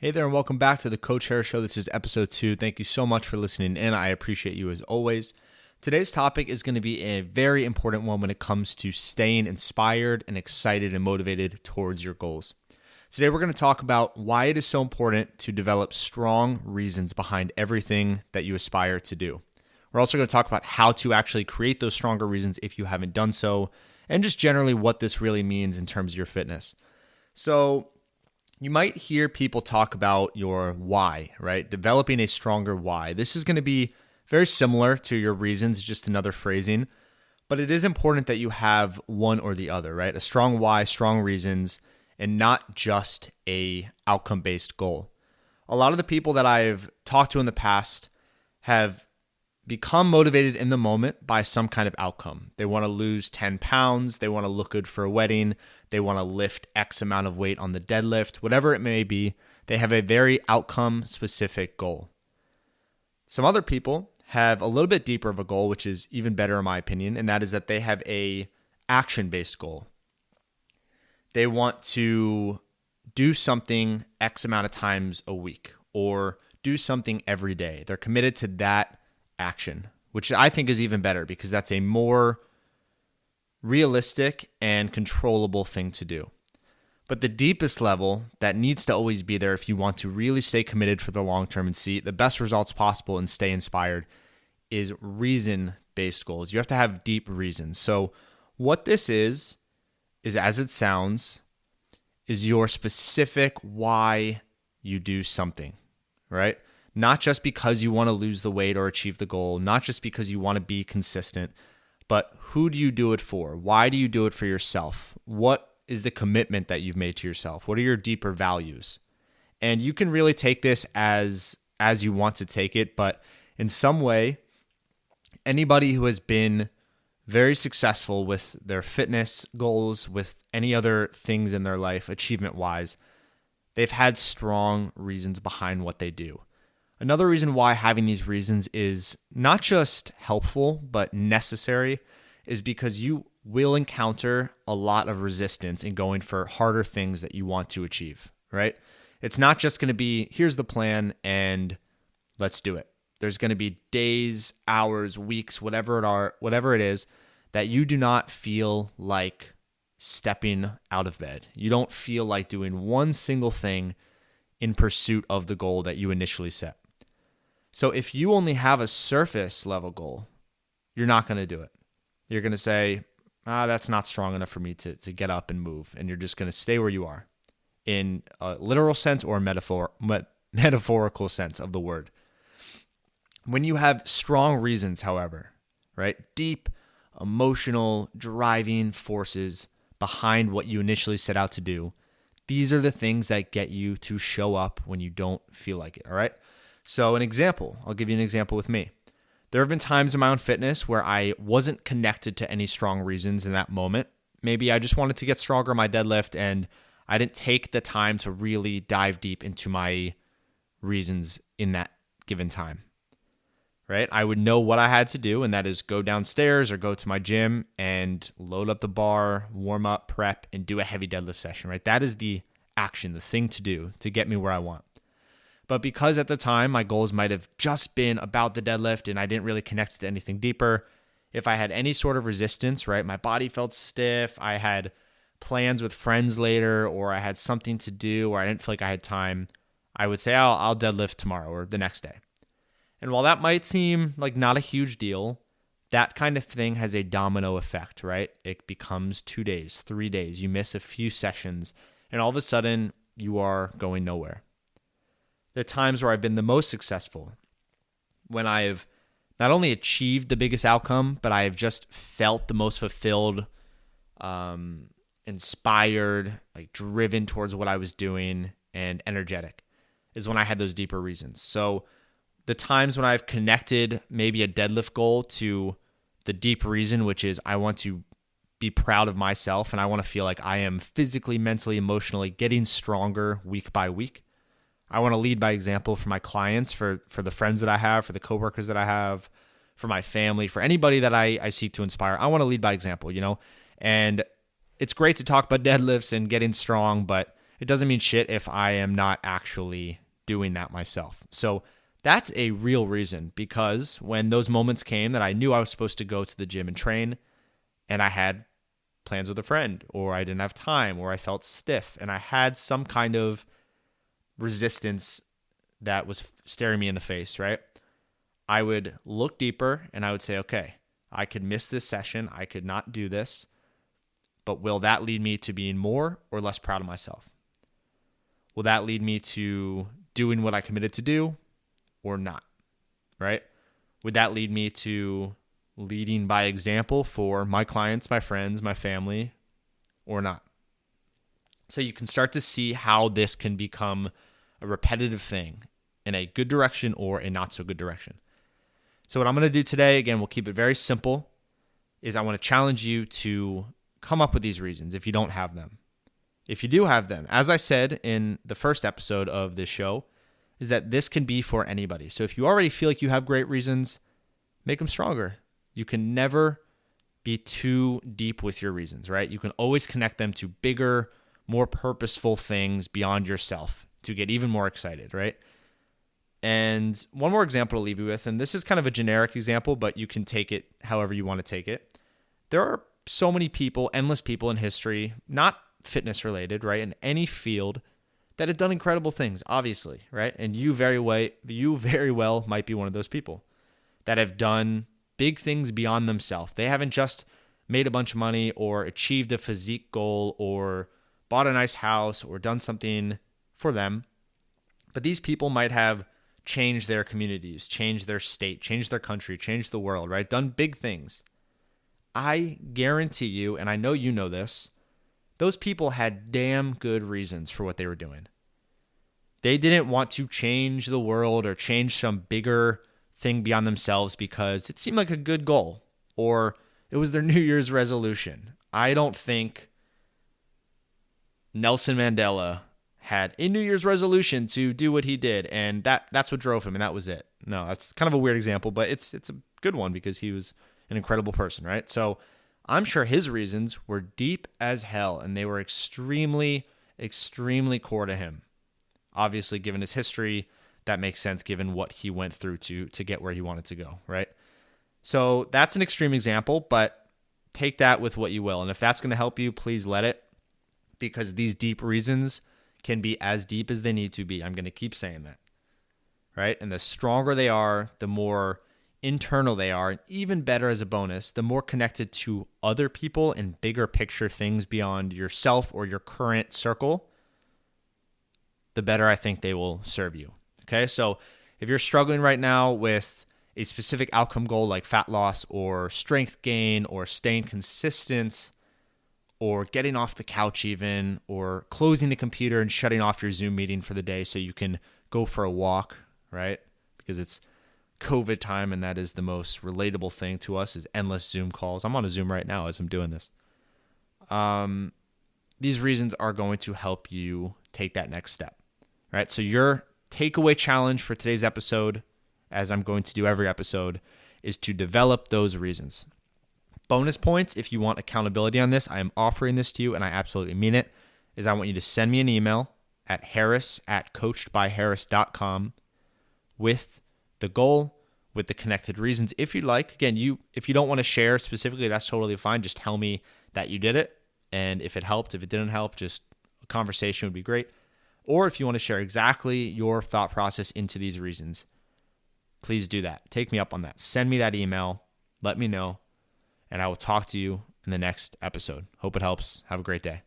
Hey there, and welcome back to the Coach Harris Show. This is episode 2. Thank you so much for listening in. I appreciate you as always. Today's topic is going to be a very important one when it comes to staying inspired and excited and motivated towards your goals. Today, we're going to talk about why it is so important to develop strong reasons behind everything that you aspire to do. We're also going to talk about how to actually create those stronger reasons if you haven't done so, and just generally what this really means in terms of your fitness. So, you might hear people talk about your why, right? Developing a stronger why. This is going to be very similar to your reasons, just another phrasing, but it is important that you have one or the other, right? A strong why, strong reasons, and not just a outcome-based goal. A lot of the people that I've talked to in the past have become motivated in the moment by some kind of outcome. They want to lose 10 pounds. They want to look good for a wedding. They want to lift X amount of weight on the deadlift, whatever it may be. They have a very outcome-specific goal. Some other people have a little bit deeper of a goal, which is even better in my opinion, and that is that they have a action-based goal. They want to do something X amount of times a week or do something every day. They're committed to that action, which I think is even better because that's a more realistic and controllable thing to do. But the deepest level that needs to always be there if you want to really stay committed for the long term and see the best results possible and stay inspired is reason-based goals. You have to have deep reasons. So what this is as it sounds, is your specific why you do something, right? Not just because you want to lose the weight or achieve the goal, not just because you want to be consistent, but who do you do it for? Why do you do it for yourself? What is the commitment that you've made to yourself? What are your deeper values? And you can really take this as you want to take it, but in some way, anybody who has been very successful with their fitness goals, with any other things in their life, achievement-wise, they've had strong reasons behind what they do. Another reason why having these reasons is not just helpful, but necessary is because you will encounter a lot of resistance in going for harder things that you want to achieve, right? It's not just going to be, here's the plan and let's do it. There's going to be days, hours, weeks, whatever it is, that you do not feel like stepping out of bed. You don't feel like doing one single thing in pursuit of the goal that you initially set. So if you only have a surface level goal, you're not going to do it. You're going to say, that's not strong enough for me to get up and move. And you're just going to stay where you are in a literal sense or metaphorical sense of the word. When you have strong reasons, however, right, deep emotional driving forces behind what you initially set out to do, these are the things that get you to show up when you don't feel like it, all right? So I'll give you an example with me. There have been times in my own fitness where I wasn't connected to any strong reasons in that moment. Maybe I just wanted to get stronger in my deadlift and I didn't take the time to really dive deep into my reasons in that given time, right? I would know what I had to do, and that is go downstairs or go to my gym and load up the bar, warm up, prep, and do a heavy deadlift session, right? That is the action, the thing to do to get me where I want. But because at the time my goals might have just been about the deadlift and I didn't really connect to anything deeper, if I had any sort of resistance, right, my body felt stiff, I had plans with friends later, or I had something to do, or I didn't feel like I had time, I would say, I'll deadlift tomorrow or the next day. And while that might seem like not a huge deal, that kind of thing has a domino effect, right? It becomes 2 days, 3 days, you miss a few sessions, and all of a sudden you are going nowhere. The times where I've been the most successful, when I have not only achieved the biggest outcome, but I have just felt the most fulfilled, inspired, like driven towards what I was doing and energetic, is when I had those deeper reasons. So the times when I've connected maybe a deadlift goal to the deep reason, which is I want to be proud of myself and I want to feel like I am physically, mentally, emotionally getting stronger week by week. I want to lead by example for my clients, for the friends that I have, for the coworkers that I have, for my family, for anybody that I seek to inspire. I want to lead by example, and it's great to talk about deadlifts and getting strong, but it doesn't mean shit if I am not actually doing that myself. So that's a real reason, because when those moments came that I knew I was supposed to go to the gym and train, and I had plans with a friend, or I didn't have time, or I felt stiff, and I had some kind of resistance that was staring me in the face, right? I would look deeper and I would say, okay, I could miss this session. I could not do this, but will that lead me to being more or less proud of myself? Will that lead me to doing what I committed to do or not, right? Would that lead me to leading by example for my clients, my friends, my family, or not? So you can start to see how this can become a repetitive thing in a good direction or a not so good direction. So what I'm going to do today, again, we'll keep it very simple, is I want to challenge you to come up with these reasons if you don't have them. If you do have them, as I said in the first episode of this show, is that this can be for anybody. So if you already feel like you have great reasons, make them stronger. You can never be too deep with your reasons, right? You can always connect them to bigger, more purposeful things beyond yourself to get even more excited, right? And one more example to leave you with, and this is kind of a generic example, but you can take it however you want to take it. There are so many people, endless people in history, not fitness related, right, in any field, that have done incredible things, obviously, right? And you very well might be one of those people that have done big things beyond themselves. They haven't just made a bunch of money or achieved a physique goal or bought a nice house or done something for them, but these people might have changed their communities, changed their state, changed their country, changed the world, right? Done big things. I guarantee you, and I know you know this, those people had damn good reasons for what they were doing. They didn't want to change the world or change some bigger thing beyond themselves because it seemed like a good goal or it was their New Year's resolution. I don't think Nelson Mandela had a New Year's resolution to do what he did, and that's what drove him, and that was it. No, that's kind of a weird example, but it's a good one because he was an incredible person, right? So I'm sure his reasons were deep as hell, and they were extremely, extremely core to him. Obviously, given his history, that makes sense given what he went through to get where he wanted to go, right? So that's an extreme example, but take that with what you will. And if that's going to help you, please let it, because these deep reasons can be as deep as they need to be. I'm going to keep saying that, right? And the stronger they are, the more internal they are, and even better as a bonus, the more connected to other people and bigger picture things beyond yourself or your current circle, the better I think they will serve you. Okay, so if you're struggling right now with a specific outcome goal like fat loss or strength gain or staying consistent or getting off the couch even, or closing the computer and shutting off your Zoom meeting for the day so you can go for a walk, right? Because it's COVID time and that is the most relatable thing to us is endless Zoom calls. I'm on a Zoom right now as I'm doing this. These reasons are going to help you take that next step, right? So your takeaway challenge for today's episode, as I'm going to do every episode, is to develop those reasons. Bonus points, if you want accountability on this, I am offering this to you, and I absolutely mean it, is I want you to send me an email at harris@coachedbyharris.com with the goal, with the connected reasons. If you'd like, again, if you don't want to share specifically, that's totally fine. Just tell me that you did it, and if it helped, if it didn't help, just a conversation would be great. Or if you want to share exactly your thought process into these reasons, please do that. Take me up on that. Send me that email. Let me know. And I will talk to you in the next episode. Hope it helps. Have a great day.